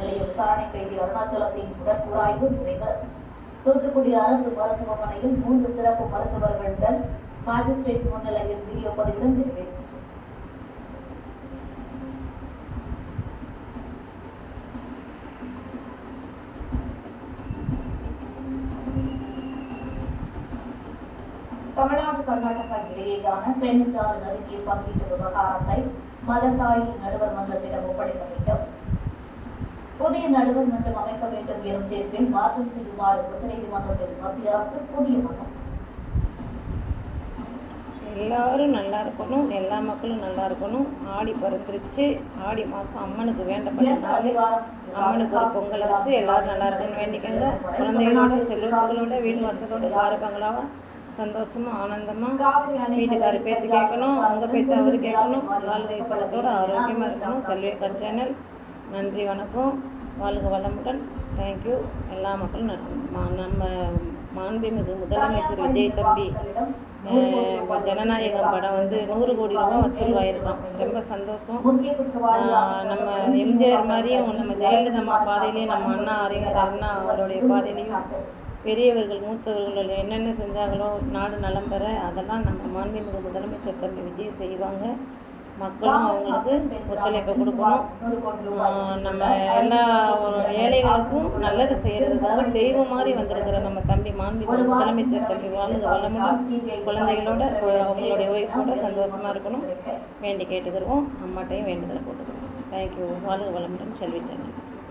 நிலைய விசாரணை கைதி அருணாச்சலத்தின் உடற்கூறாய்வு நிறைவு. தூத்துக்குடி அரசு மருத்துவமனையில் 3 சிறப்பு மருத்துவர்களுடன் மாஜிஸ்ட்ரேட் முன்னிலையில் வீடியோ பதிவுடன் நிறைவேற்றது. தமிழ்நாடு கர்நாடகா இடையேயான பெண்ணுக்கான நதிநீர் பங்கீட்டு விவகாரத்தை மதத்தாய் நடுவர் மன்றத்திடம் ஒப்படைக்க வேண்டும். புதிய நடுவர் மன்றம் அமைக்க வேண்டும் எனும் தீர்ப்பில் மாற்றம் செய்யுமாறு உச்சநீதிமன்றத்தில் மத்திய அரசு புதிய மனம். எல்லாரும் நல்லா இருக்கணும், எல்லா மக்களும் நல்லா இருக்கணும். ஆடி பிறந்துருச்சு. ஆடி மாதம் அம்மனுக்கு வேண்டப்பட்ட அம்மனுக்கு ஒரு பொங்கலை வச்சு எல்லாரும் நல்லா இருக்குன்னு வேண்டிக்கங்க. குழந்தைகளோட செல்வங்களோட வீடு வாசலோட காரு பங்களாவா சந்தோஷமா ஆனந்தமா வீட்டுக்கார பேச்சு கேட்கணும், உங்கள் பேச்சு அவர் கேட்கணும். வாழ்க்கை சொல்லத்தோடு ஆரோக்கியமாக இருக்கணும். செல்வியக்கா சேனல் நன்றி, வணக்கம், வாழ்க வளமுடன். தேங்க்யூ. எல்லா மக்களும் நம்ம மாண்புமிகு முதலமைச்சர் விஜய் தம்பி ஜனநாயகம் படம் 100 கோடி ரூபாய் வசூலாயிருக்கான். ரொம்ப சந்தோஷம். நம்ம எம்ஜிஆர் மாதிரியும் நம்ம ஜெயலலிதா அம்மா பாதையிலையும் நம்ம அண்ணா அறிஞர் அண்ணா அவருடைய பாதையிலையும் பெரியவர்கள் மூத்தவர்கள் என்னென்ன செஞ்சாங்களோ நாடு நலம் பெற அதெல்லாம் நம்ம மாண்புமிகு முதலமைச்சர் தம்பி விஜய் செய்வாங்க. மக்களும் அவங்களுக்கு ஒத்துழைப்பை கொடுக்கணும். நம்ம எல்லா ஏழைகளுக்கும் நல்லது செய்கிறதுக்காக தெய்வம் மாதிரி வந்திருக்கிற நம்ம தம்பி மாண்புமிகு முதலமைச்சர் தம்பி வாழ்க வளமுடன் குழந்தைகளோட அவங்களுடைய ஒய்ஃபோட சந்தோஷமாக இருக்கணும் வேண்டி கேட்டுக்கிறோம். அம்மாட்டையும் வேண்டுதலை போட்டுக்கிறோம். தேங்க்யூ. வாழ்க வளமுடன். செல்வி சேனல்.